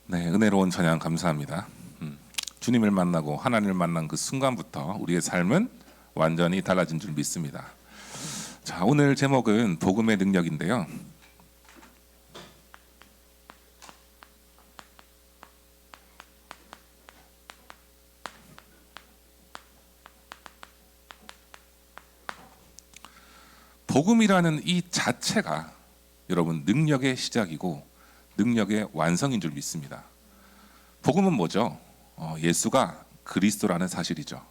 네, 은혜로운 찬양 감사합니다. 주님을 만나고 하나님을 만난 그 순간부터 우리의 삶은 완전히 달라진 줄 믿습니다. 자, 오늘 제목은 복음의 능력인데요. 복음이라는 이 자체가 여러분 능력의 시작이고 능력의 완성인 줄 믿습니다. 복음은 뭐죠? 예수가 그리스도라는 사실이죠.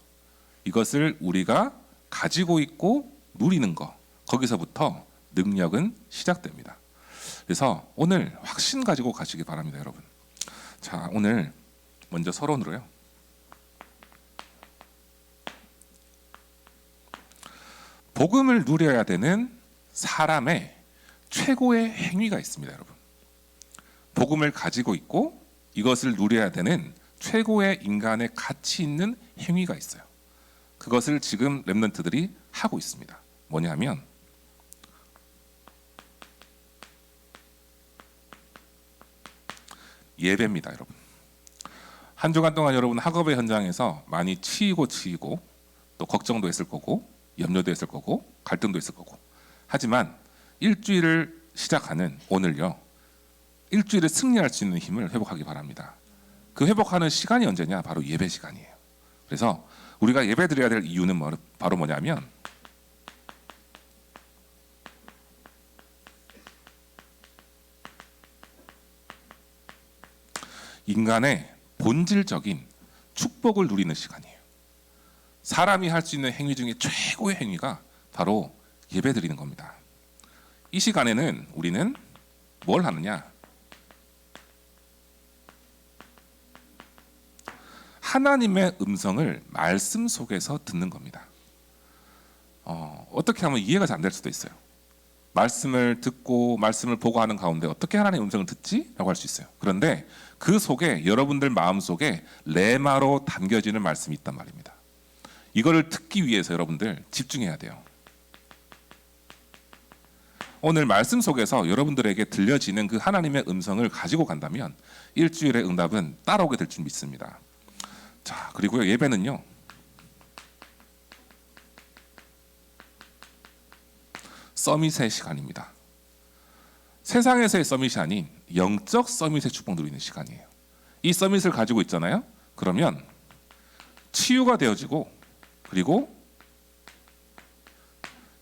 이것을 우리가 가지고 있고 누리는 것, 거기서부터 능력은 시작됩니다. 그래서 오늘 확신 가지고 가시기 바랍니다, 여러분. 자, 오늘 먼저 서론으로요. 복음을 누려야 되는 사람의 최고의 행위가 있습니다, 여러분. 복음을 가지고 있고 이것을 누려야 되는 최고의 인간의 가치 있는 행위가 있어요. 그것을 지금 렘넌트들이 하고 있습니다. 뭐냐면 예배입니다, 여러분. 한 주간 동안 여러분 학업의 현장에서 많이 치이고 또 걱정도 했을 거고 염려도 했을 거고 갈등도 했을 거고, 하지만 일주일을 시작하는 오늘요, 일주일을 승리할 수 있는 힘을 회복하기 바랍니다. 그 회복하는 시간이 언제냐? 바로 예배 시간이에요. 그래서 우리가 예배 드려야 될 이유는 바로 뭐냐면 인간의 본질적인 축복을 누리는 시간이에요. 사람이 할 수 있는 행위 중에 최고의 행위가 바로 예배 드리는 겁니다. 이 시간에는 우리는 뭘 하느냐? 하나님의 음성을 말씀 속에서 듣는 겁니다. 어떻게 하면 이해가 잘 안 될 수도 있어요. 말씀을 듣고 말씀을 보고 하는 가운데 어떻게 하나님의 음성을 듣지? 라고 할 수 있어요. 그런데 그 속에 여러분들 마음속에 레마로 담겨지는 말씀이 있단 말입니다. 이거를 듣기 위해서 여러분들 집중해야 돼요. 오늘 말씀 속에서 여러분들에게 들려지는 그 하나님의 음성을 가지고 간다면 일주일의 응답은 따라오게 될 줄 믿습니다. 자, 그리고요, 예배는요, 서밋의 시간입니다. 세상에서의 서밋이 아닌 영적 서밋의 축복 누리는 시간이에요. 이 서밋을 가지고 있잖아요. 그러면 치유가 되어지고, 그리고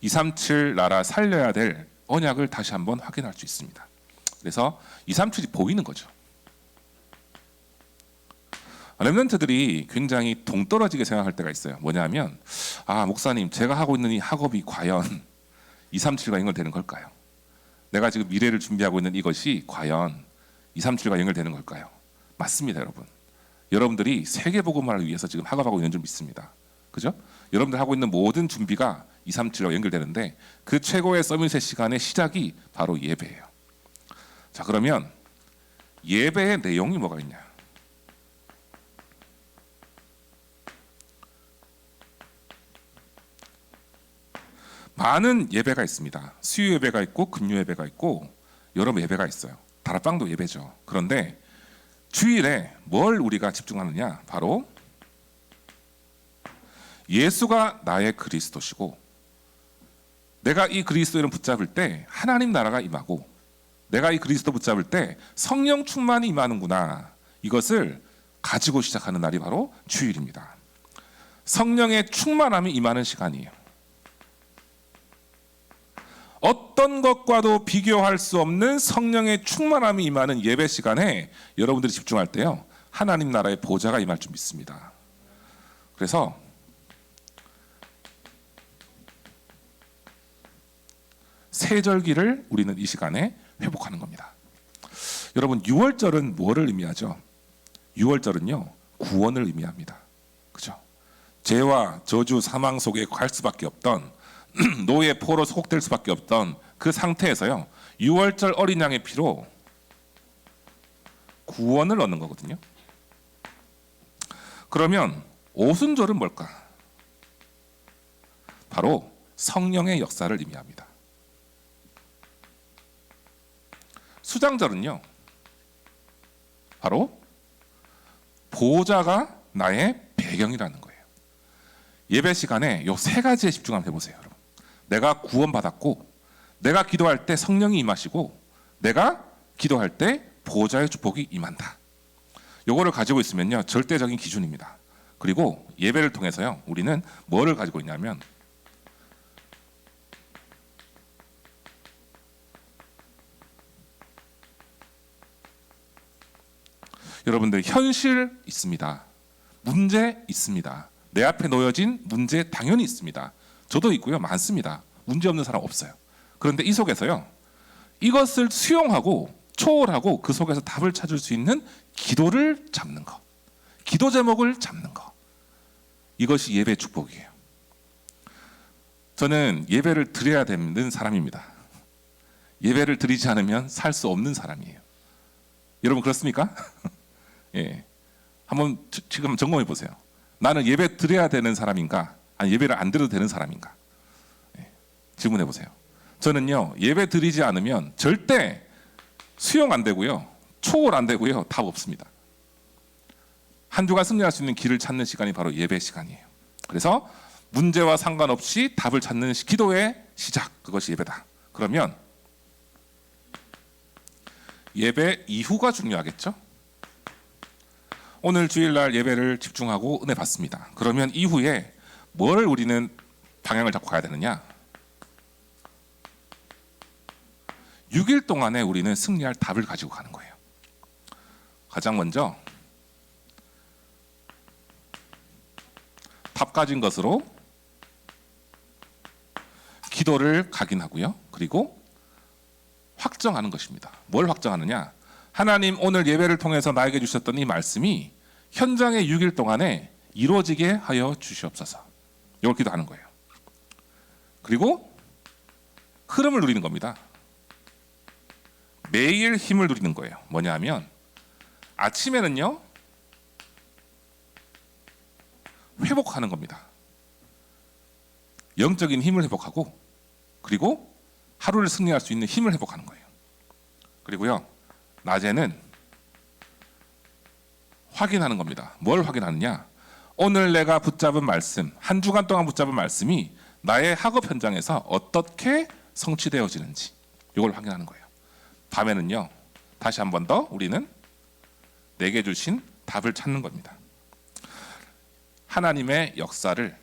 237 나라 살려야 될 언약을 다시 한번 확인할 수 있습니다. 그래서 237이 보이는 거죠. 렘넌트들이 굉장히 동떨어지게 생각할 때가 있어요. 뭐냐면, 목사님, 제가 하고 있는 이 학업이 과연 237과 연결되는 걸까요? 내가 지금 미래를 준비하고 있는 이것이 과연 237과 연결되는 걸까요? 맞습니다, 여러분. 여러분들이 세계복음화를 위해서 지금 학업하고 있는 줄 믿습니다. 그죠? 여러분들 하고 있는 모든 준비가 237과 연결되는데 그 최고의 서밋의 시간의 시작이 바로 예배예요. 자, 그러면 예배의 내용이 뭐가 있냐? 많은 예배가 있습니다. 수요 예배가 있고 금요 예배가 있고 여러 예배가 있어요. 다락방도 예배죠. 그런데 주일에 뭘 우리가 집중하느냐? 바로 예수가 나의 그리스도시고 내가 이 그리스도를 붙잡을 때 하나님 나라가 임하고 내가 이 그리스도 붙잡을 때 성령 충만이 임하는구나, 이것을 가지고 시작하는 날이 바로 주일입니다. 성령의 충만함이 임하는 시간이에요. 어떤 것과도 비교할 수 없는 성령의 충만함이 임하는 예배 시간에 여러분들이 집중할 때요, 하나님 나라의 보좌가 임할 줄 믿습니다. 그래서 세절기를 우리는 이 시간에 회복하는 겁니다. 여러분, 6월절은 뭐를 의미하죠? 6월절은요, 구원을 의미합니다. 그죠? 죄와 저주 사망 속에 갈 수밖에 없던 노예 포로 속될 수밖에 없던 그 상태에서요, 6월절 어린 양의 피로 구원을 얻는 거거든요. 그러면 오순절은 뭘까? 바로 성령의 역사를 의미합니다. 수장절은요, 바로 보호자가 나의 배경이라는 거예요. 예배 시간에 요 세 가지에 집중 한번 해보세요. 여러분. 내가 구원받았고, 내가 기도할 때 성령이 임하시고, 내가 기도할 때 보호자의 축복이 임한다. 요거를 가지고 있으면요, 절대적인 기준입니다. 그리고 예배를 통해서요, 우리는 뭐를 가지고 있냐면 여러분들 현실 있습니다. 문제 있습니다. 내 앞에 놓여진 문제 당연히 있습니다. 저도 있고요, 많습니다. 문제 없는 사람 없어요. 그런데 이 속에서요, 이것을 수용하고 초월하고 그 속에서 답을 찾을 수 있는 기도를 잡는 것, 기도 제목을 잡는 것, 이것이 예배의 축복이에요. 저는 예배를 드려야 되는 사람입니다. 예배를 드리지 않으면 살 수 없는 사람이에요. 여러분 그렇습니까? 예, 한번 지금 점검해 보세요. 나는 예배 드려야 되는 사람인가, 아니 예배를 안 드려도 되는 사람인가? 예, 질문해 보세요. 저는요, 예배 드리지 않으면 절대 수용 안 되고요, 초월 안 되고요, 답 없습니다. 한 주간 승리할 수 있는 길을 찾는 시간이 바로 예배 시간이에요. 그래서 문제와 상관없이 답을 찾는 기도의 시작, 그것이 예배다. 그러면 예배 이후가 중요하겠죠? 오늘 주일날 예배를 집중하고 은혜 받습니다. 그러면 이후에 뭘 우리는 방향을 잡고 가야 되느냐? 6일 동안에 우리는 승리할 답을 가지고 가는 거예요. 가장 먼저 답 가진 것으로 기도를 각인하고요. 그리고 확정하는 것입니다. 뭘 확정하느냐? 하나님, 오늘 예배를 통해서 나에게 주셨던 이 말씀이 현장의 6일 동안에 이루어지게 하여 주시옵소서. 이걸 기도하는 거예요. 그리고 흐름을 누리는 겁니다. 매일 힘을 누리는 거예요. 뭐냐 하면 아침에는요, 회복하는 겁니다. 영적인 힘을 회복하고, 그리고 하루를 승리할 수 있는 힘을 회복하는 거예요. 그리고요, 낮에는 확인하는 겁니다. 뭘 확인하느냐? 오늘 내가 붙잡은 말씀, 한 주간 동안 붙잡은 말씀이 나의 학업 현장에서 어떻게 성취되어지는지, 이걸 확인하는 거예요. 밤에는요, 다시 한 번 더 우리는 내게 주신 답을 찾는 겁니다. 하나님의 역사를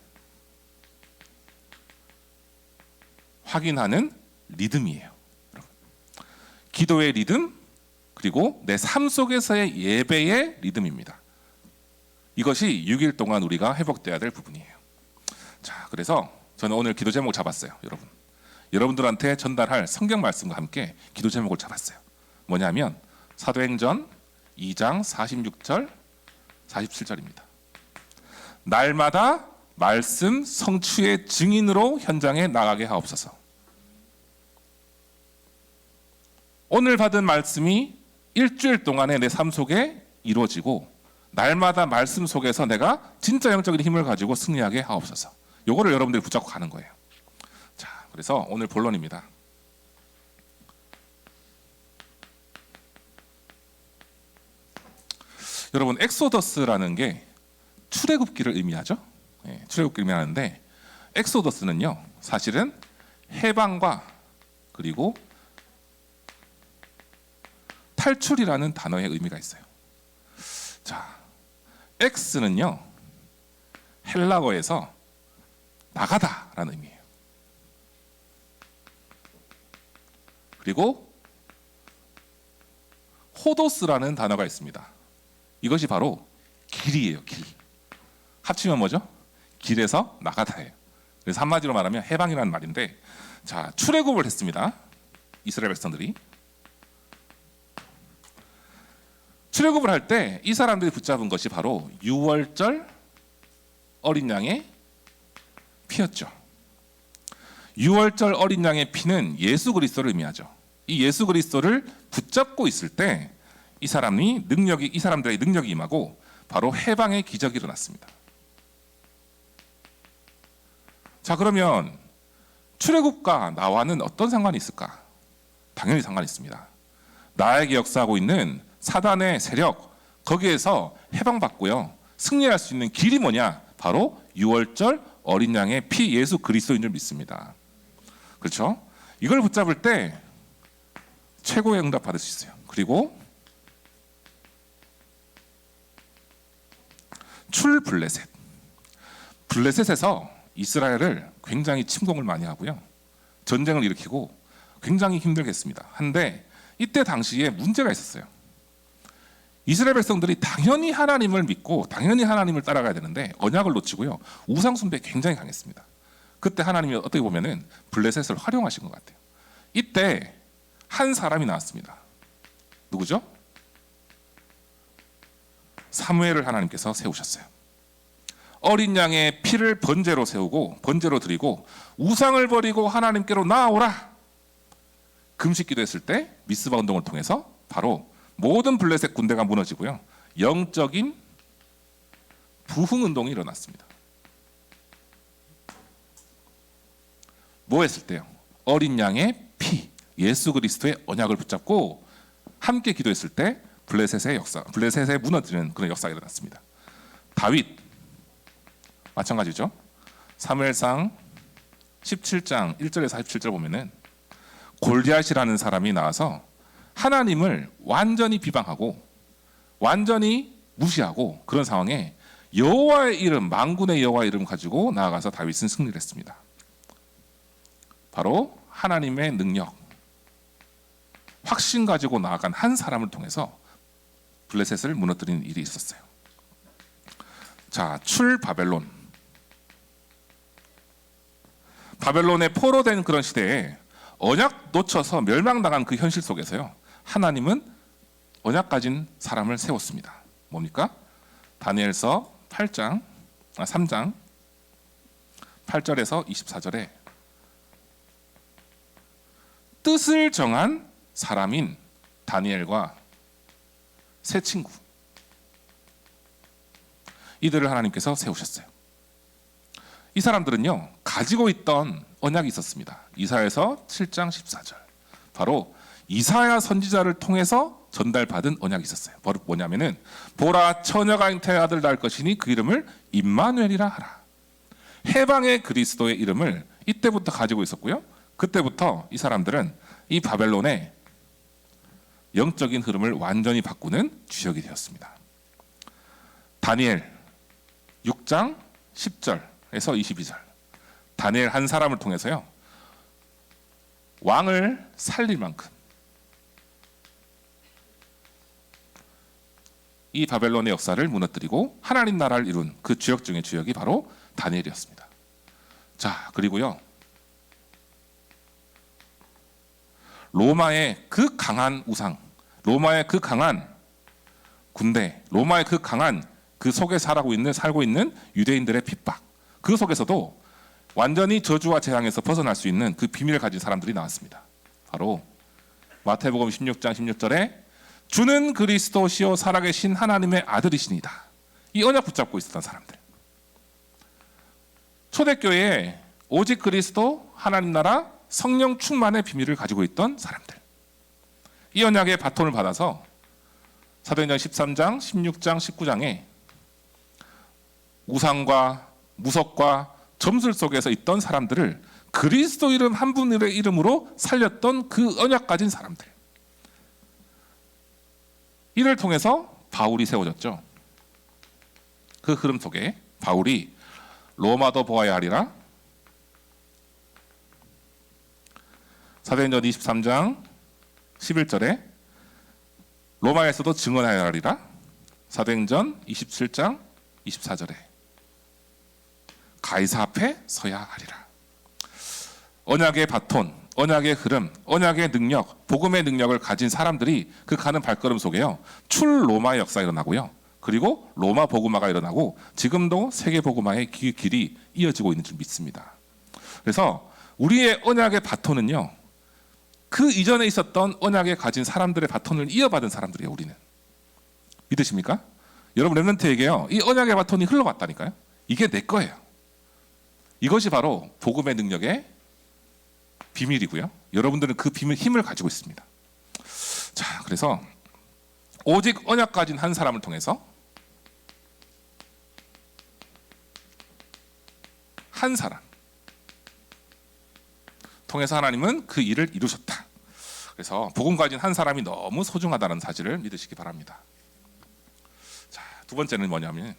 확인하는 리듬이에요. 기도의 리듬, 그리고 내 삶 속에서의 예배의 리듬입니다. 이것이 6일 동안 우리가 회복돼야 될 부분이에요. 자, 그래서 저는 오늘 기도 제목 잡았어요. 여러분들한테 전달할 성경 말씀과 함께 기도 제목을 잡았어요. 뭐냐면 사도행전 2장 46절 47절입니다. 날마다 말씀 성취의 증인으로 현장에 나가게 하옵소서. 오늘 받은 말씀이 일주일 동안에 내 삶 속에 이루어지고, 날마다 말씀 속에서 내가 진짜 영적인 힘을 가지고 승리하게 하옵소서. 요거를 여러분들이 붙잡고 가는 거예요. 자, 그래서 오늘 본론입니다. 여러분, 엑소더스라는 게 출애굽기를 의미하죠. 네, 출애굽기를 의미하는데, 엑소더스는요, 사실은 해방과 그리고 탈출이라는 단어의 의미가 있어요. 자, X는요, 헬라어에서 나가다라는 의미예요. 그리고 호도스라는 단어가 있습니다. 이것이 바로 길이에요. 길. 합치면 뭐죠? 길에서 나가다예요. 그래서 한마디로 말하면 해방이라는 말인데, 자, 출애굽을 했습니다. 이스라엘 백성들이 출애굽을 할 때 이 사람들이 붙잡은 것이 바로 유월절 어린 양의 피였죠. 유월절 어린 양의 피는 예수 그리스도를 의미하죠. 이 예수 그리스도를 붙잡고 있을 때 이 사람들의 능력이 임하고 바로 해방의 기적이 일어났습니다. 자, 그러면 출애굽과 나와는 어떤 상관이 있을까? 당연히 상관이 있습니다. 나에게 역사하고 있는 사단의 세력, 거기에서 해방받고요. 승리할 수 있는 길이 뭐냐? 바로 유월절 어린 양의 피 예수 그리스도인 줄 믿습니다. 그렇죠? 이걸 붙잡을 때 최고의 응답 받을 수 있어요. 그리고 출 블레셋. 블레셋에서 이스라엘을 굉장히 침공을 많이 하고요. 전쟁을 일으키고 굉장히 힘들겠습니다. 한데 이때 당시에 문제가 있었어요. 이스라엘 백성들이 당연히 하나님을 믿고 당연히 하나님을 따라가야 되는데 언약을 놓치고요. 우상 숭배에 굉장히 강했습니다. 그때 하나님이 어떻게 보면은 블레셋을 활용하신 것 같아요. 이때 한 사람이 나왔습니다. 누구죠? 사무엘을 하나님께서 세우셨어요. 어린 양의 피를 번제로 세우고 번제로 드리고 우상을 버리고 하나님께로 나아오라. 금식 기도했을 때 미스바 운동을 통해서 바로 모든 블레셋 군대가 무너지고요. 영적인 부흥 운동이 일어났습니다. 뭐 했을 때요? 어린 양의 피, 예수 그리스도의 언약을 붙잡고 함께 기도했을 때 블레셋에 무너지는 그런 역사가 일어났습니다. 다윗 마찬가지죠. 사무엘상 17장 1절에서 47절 보면은 골리앗이라는 사람이 나와서 하나님을 완전히 비방하고 완전히 무시하고 그런 상황에 여호와의 이름, 만군의 여호와의 이름 가지고 나아가서 다윗은 승리를 했습니다. 바로 하나님의 능력, 확신 가지고 나아간 한 사람을 통해서 블레셋을 무너뜨리는 일이 있었어요. 자, 출 바벨론. 바벨론에 포로된 그런 시대에 언약 놓쳐서 멸망당한 그 현실 속에서요. 하나님은 언약 가진 사람을 세웠습니다. 뭡니까? 다니엘서 3장 8절에서 24절에 뜻을 정한 사람인 다니엘과 세 친구 이들을 하나님께서 세우셨어요. 이 사람들은요 가지고 있던 언약이 있었습니다. 이사야서 7장 14절 바로 이사야 선지자를 통해서 전달받은 언약이 있었어요. 바로 뭐냐면은 보라 처녀가 잉태의 아들 낳을 것이니 그 이름을 임마누엘이라 하라. 해방의 그리스도의 이름을 이때부터 가지고 있었고요. 그때부터 이 사람들은 이 바벨론의 영적인 흐름을 완전히 바꾸는 주역이 되었습니다. 다니엘 6장 10절에서 22절 다니엘 한 사람을 통해서요 왕을 살릴 만큼 이 바벨론의 역사를 무너뜨리고 하나님 나라를 이룬 그 주역 중의 주역이 바로 다니엘이었습니다. 자, 그리고요 로마의 그 강한 우상, 로마의 그 강한 군대, 로마의 그 강한 그 속에 살고 있는 유대인들의 핍박, 그 속에서도 완전히 저주와 재앙에서 벗어날 수 있는 그 비밀을 가진 사람들이 나왔습니다. 바로 마태복음 16장 16절에 주는 그리스도시요 살아계신 하나님의 아들이시니다. 이 언약 붙잡고 있었던 사람들. 초대교회에 오직 그리스도 하나님 나라 성령 충만의 비밀을 가지고 있던 사람들. 이 언약의 바톤을 받아서 사도행전 13장, 16장, 19장에 우상과 무속과 점술 속에서 있던 사람들을 그리스도 이름 한 분의 이름으로 살렸던 그 언약 가진 사람들. 이를 통해서 바울이 세워졌죠. 그 흐름 속에 바울이 로마도 보아야 하리라. 사도행전 23장 11절에 로마에서도 증언하여야 하리라. 사도행전 27장 24절에 가이사 앞에 서야 하리라. 언약의 바톤, 언약의 흐름, 언약의 능력, 복음의 능력을 가진 사람들이 그 가는 발걸음 속에요. 출 로마의 역사가 일어나고요. 그리고 로마 복음화가 일어나고 지금도 세계 복음화의 길이 이어지고 있는 줄 믿습니다. 그래서 우리의 언약의 바톤은요. 그 이전에 있었던 언약에 가진 사람들의 바톤을 이어받은 사람들이에요. 우리는. 믿으십니까? 여러분 렘넌트에게요. 이 언약의 바톤이 흘러왔다니까요. 이게 내 거예요. 이것이 바로 복음의 능력의 비밀이고요. 여러분들은 그 비밀 힘을 가지고 있습니다. 자, 그래서 오직 언약 가진 한 사람을 통해서 한 사람 통해서 하나님은 그 일을 이루셨다. 그래서 복음 가진 한 사람이 너무 소중하다는 사실을 믿으시기 바랍니다. 자, 두 번째는 뭐냐면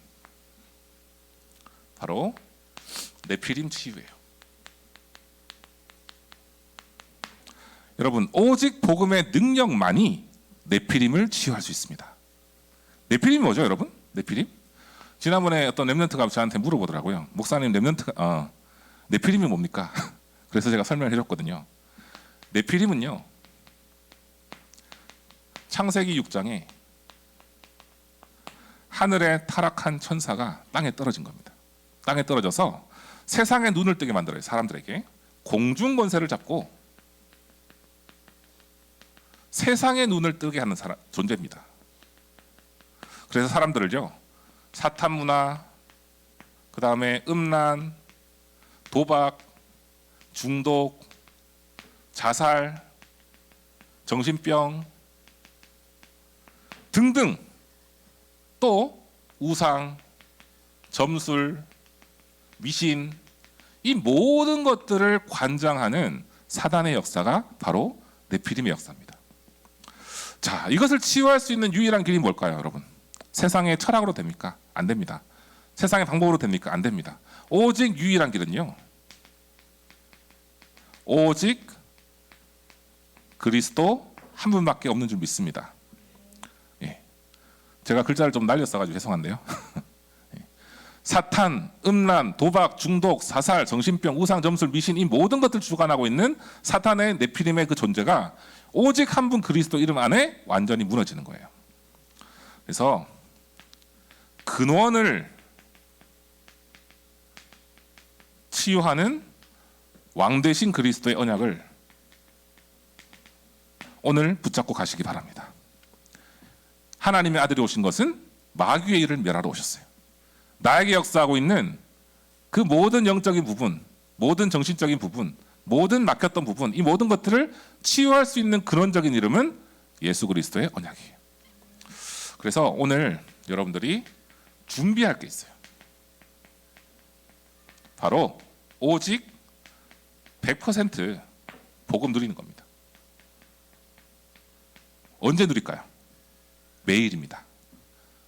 바로 네피림 치유예요. 여러분, 오직 복음의 능력만이 네피림을 치유할 수 있습니다. 네피림이 뭐죠, 여러분? 네피림? 지난번에 어떤 렘넌트가 저한테 물어보더라고요. 목사님, 네피림이 뭡니까? 그래서 제가 설명을 해줬거든요. 네피림은요, 창세기 6장에 하늘에 타락한 천사가 땅에 떨어진 겁니다. 땅에 떨어져서 세상에 눈을 뜨게 만들어요. 사람들에게 공중 권세를 잡고 세상의 눈을 뜨게 하는 존재입니다. 그래서 사람들을요, 사탄 문화, 그 다음에 음란, 도박, 중독, 자살, 정신병 등등, 또 우상, 점술, 미신, 이 모든 것들을 관장하는 사단의 역사가 바로 네피림의 역사입니다. 자, 이것을 치유할 수 있는 유일한 길이 뭘까요, 여러분? 세상의 철학으로 됩니까? 안 됩니다. 세상의 방법으로 됩니까? 안 됩니다. 오직 유일한 길은요, 오직 그리스도 한 분밖에 없는 줄 믿습니다. 예. 제가 글자를 좀 날렸어가지고 죄송한데요. 예. 사탄, 음란, 도박, 중독, 사살, 정신병, 우상, 점술, 미신, 이 모든 것들을 주관하고 있는 사탄의 네피림의 그 존재가 오직 한 분 그리스도 이름 안에 완전히 무너지는 거예요. 그래서 근원을 치유하는 왕 대신 그리스도의 언약을 오늘 붙잡고 가시기 바랍니다. 하나님의 아들이 오신 것은 마귀의 일을 멸하러 오셨어요. 나에게 역사하고 있는 그 모든 영적인 부분, 모든 정신적인 부분, 모든 막혔던 부분, 이 모든 것들을 치유할 수 있는 근원적인 이름은 예수 그리스도의 언약이에요. 그래서 오늘 여러분들이 준비할 게 있어요. 바로 오직 100% 복음 누리는 겁니다. 언제 누릴까요? 매일입니다.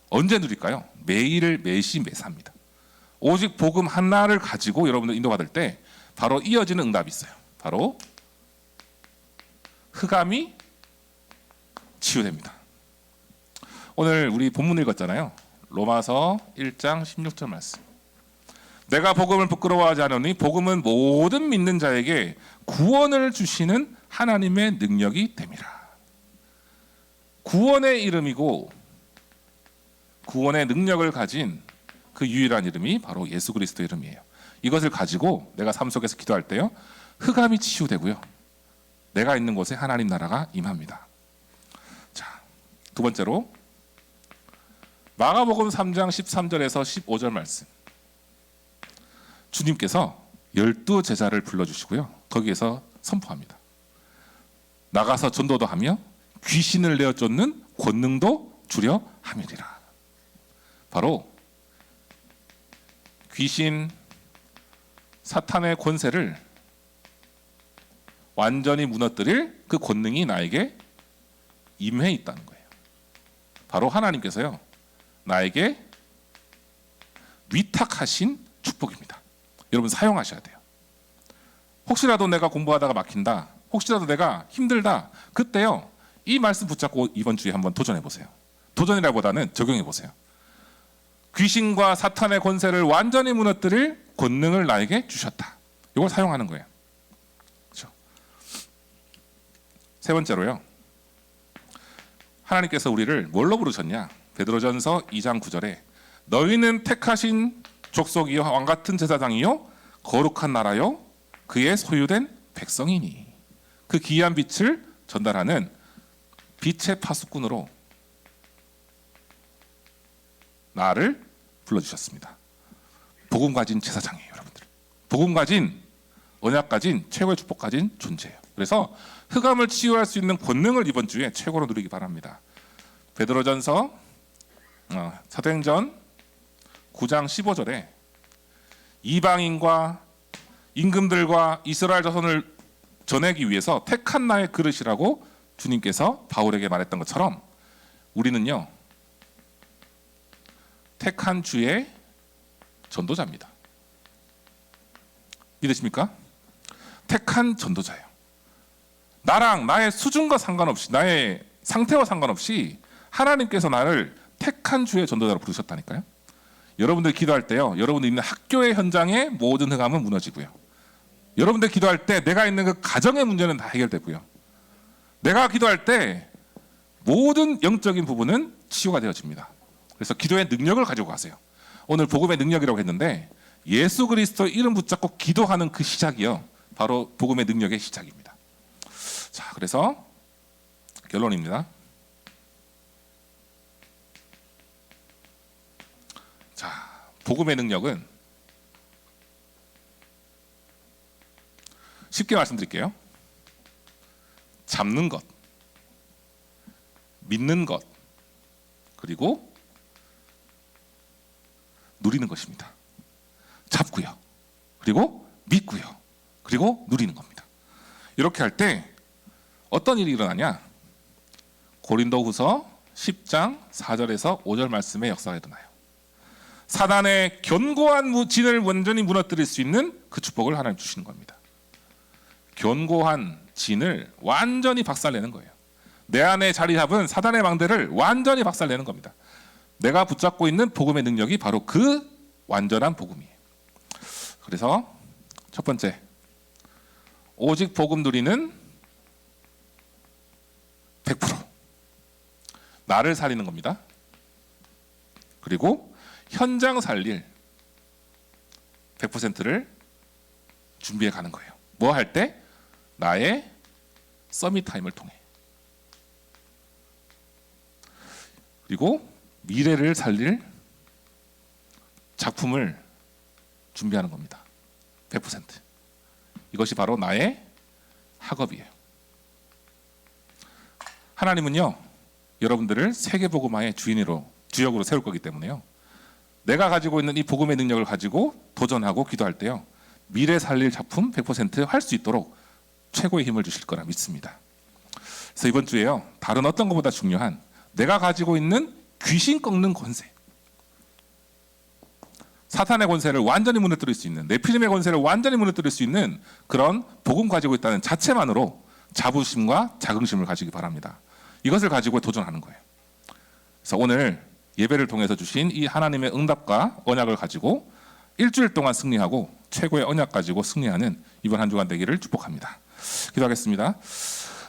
언제 누릴까요? 매일 매시 매사입니다. 오직 복음 하나를 가지고 여러분들 인도받을 때 바로 이어지는 응답이 있어요. 바로 흑암이 치유됩니다. 오늘 우리 본문 읽었잖아요. 로마서 1장 16절 말씀. 내가 복음을 부끄러워하지 않으니 복음은 모든 믿는 자에게 구원을 주시는 하나님의 능력이 됨이라. 구원의 이름이고 구원의 능력을 가진 그 유일한 이름이 바로 예수 그리스도 이름이에요. 이것을 가지고 내가 삶 속에서 기도할 때요, 흑암이 치유되고요, 내가 있는 곳에 하나님 나라가 임합니다. 자, 두 번째로 마가복음 3장 13절에서 15절 말씀. 주님께서 12제자를 불러주시고요, 거기에서 선포합니다. 나가서 전도도 하며 귀신을 내어 쫓는 권능도 주려 함이리라. 바로 귀신, 사탄의 권세를 완전히 무너뜨릴 그 권능이 나에게 임해 있다는 거예요. 바로 하나님께서요, 나에게 위탁하신 축복입니다. 여러분 사용하셔야 돼요. 혹시라도 내가 공부하다가 막힌다, 혹시라도 내가 힘들다, 그때요, 이 말씀 붙잡고 이번 주에 한번 도전해 보세요. 도전이라기보다는 적용해 보세요. 귀신과 사탄의 권세를 완전히 무너뜨릴 권능을 나에게 주셨다. 이걸 사용하는 거예요. 그렇죠? 세 번째로요, 하나님께서 우리를 뭘로 부르셨냐? 베드로전서 2장 9절에 너희는 택하신 족속이요 왕같은 제사장이요 거룩한 나라요 그의 소유된 백성이니. 그 기이한 빛을 전달하는 빛의 파수꾼으로 나를 불러주셨습니다. 복음 가진 제사장이에요, 여러분들. 복음 가진, 언약 가진, 최고의 축복 가진 존재예요. 그래서 흑암을 치유할 수 있는 권능을 이번 주에 최고로 누리기 바랍니다. 베드로전서 사도행전 9장 15절에 이방인과 임금들과 이스라엘 자손을 전하기 위해서 택한 나의 그릇이라고 주님께서 바울에게 말했던 것처럼 우리는요 택한 주의 전도자입니다. 믿으십니까? 택한 전도자예요. 나랑 나의 수준과 상관없이, 나의 상태와 상관없이 하나님께서 나를 택한 주의 전도자로 부르셨다니까요. 여러분들 기도할 때요, 여러분들 있는 학교의 현장의 모든 흑암은 무너지고요, 여러분들 기도할 때 내가 있는 그 가정의 문제는 다 해결되고요, 내가 기도할 때 모든 영적인 부분은 치유가 되어집니다. 그래서 기도의 능력을 가지고 가세요. 오늘 복음의 능력이라고 했는데 예수 그리스도 이름 붙잡고 기도하는 그 시작이요, 바로 복음의 능력의 시작입니다. 자, 그래서 결론입니다. 자, 복음의 능력은 쉽게 말씀드릴게요. 잡는 것, 믿는 것, 그리고 누리는 것입니다. 잡고요, 그리고 믿고요, 그리고 누리는 겁니다. 이렇게 할 때 어떤 일이 일어나냐? 고린도후서 10장 4절에서 5절 말씀의 역사가 일어나요. 사단의 견고한 진을 완전히 무너뜨릴 수 있는 그 축복을 하나님 주시는 겁니다. 견고한 진을 완전히 박살내는 거예요. 내 안에 자리 잡은 사단의 망대를 완전히 박살내는 겁니다. 내가 붙잡고 있는 복음의 능력이 바로 그 완전한 복음이에요. 그래서 첫 번째, 오직 복음 누리는 100%, 나를 살리는 겁니다. 그리고 현장 살릴 100%를 준비해 가는 거예요. 뭐 할 때? 나의 서밋 타임을 통해. 그리고 미래를 살릴 작품을 준비하는 겁니다. 100%. 이것이 바로 나의 학업이에요. 하나님은요, 여러분들을 세계복음화의 주역으로 세울 거기 때문에요, 내가 가지고 있는 이 복음의 능력을 가지고 도전하고 기도할 때요, 미래 살릴 작품 100% 할 수 있도록 최고의 힘을 주실 거라 믿습니다. 그래서 이번 주에요, 다른 어떤 것보다 중요한 내가 가지고 있는 귀신 꺾는 권세, 사탄의 권세를 완전히 무너뜨릴 수 있는, 네피림의 권세를 완전히 무너뜨릴 수 있는 그런 복음 가지고 있다는 자체만으로 자부심과 자긍심을 가지기 바랍니다. 이것을 가지고 도전하는 거예요. 그래서 오늘 예배를 통해서 주신 이 하나님의 응답과 언약을 가지고 일주일 동안 승리하고 최고의 언약 가지고 승리하는 이번 한 주간 되기를 축복합니다. 기도하겠습니다.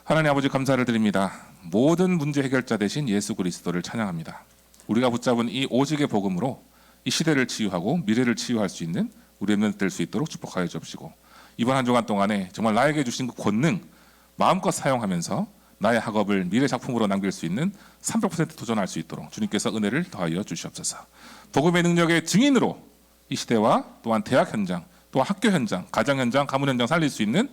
하나님 아버지, 감사를 드립니다. 모든 문제 해결자 되신 예수 그리스도를 찬양합니다. 우리가 붙잡은 이 오직의 복음으로 이 시대를 치유하고 미래를 치유할 수 있는 우리 렘넌트 될 수 있도록 축복하여 주옵시고, 이번 한 주간 동안에 정말 나에게 주신 그 권능 마음껏 사용하면서 나의 학업을 미래 작품으로 남길 수 있는 300% 도전할 수 있도록 주님께서 은혜를 더하여 주시옵소서. 복음의 능력의 증인으로 이 시대와 또한 대학 현장, 또한 학교 현장, 가정 현장, 가문 현장 살릴 수 있는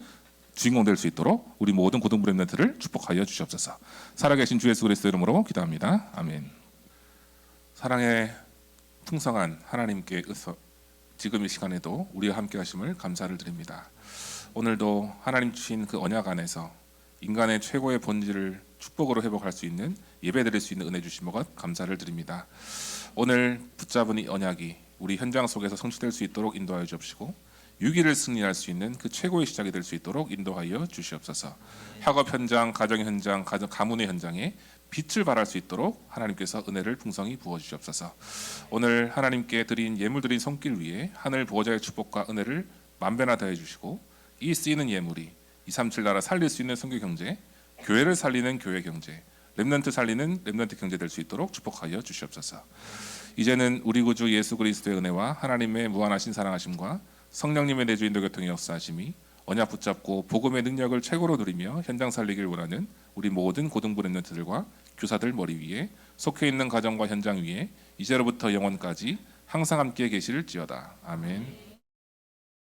주인공 될 수 있도록 우리 모든 고등부 렘넌트를 축복하여 주시옵소서. 살아계신 주 예수 그리스도 이름으로 기도합니다. 아멘. 사랑의 풍성한 하나님께서 지금 이 시간에도 우리와 함께 하심을 감사를 드립니다. 오늘도 하나님 주신 그 언약 안에서 인간의 최고의 본질을 축복으로 회복할 수 있는, 예배드릴 수 있는 은혜 주신 것 감사를 드립니다. 오늘 붙잡은 이 언약이 우리 현장 속에서 성취될 수 있도록 인도하여 주옵시고, 위기를 승리할 수 있는 그 최고의 시작이 될 수 있도록 인도하여 주시옵소서. 학업 현장, 가정 현장, 가문의 현장에 빛을 발할 수 있도록 하나님께서 은혜를 풍성히 부어 주시옵소서. 오늘 하나님께 드린 예물 드린 손길 위에 하늘 보호자의 축복과 은혜를 만배나 더해 주시고, 이 쓰이는 예물이 237 나라 살릴 수 있는 선교 경제, 교회를 살리는 교회 경제, 렘넌트 살리는 렘넌트 경제 될 수 있도록 축복하여 주시옵소서. 이제는 우리 구주 예수 그리스도의 은혜와 하나님의 무한하신 사랑하심과 성령님의 내주인도 교통의 역사하심이 언약 붙잡고 복음의 능력을 최고로 누리며 현장 살리길 원하는 우리 모든 고등부 렘넌트들과 교사들 머리 위에, 속해 있는 가정과 현장 위에 이제로부터 영원까지 항상 함께 계실지어다. 아멘.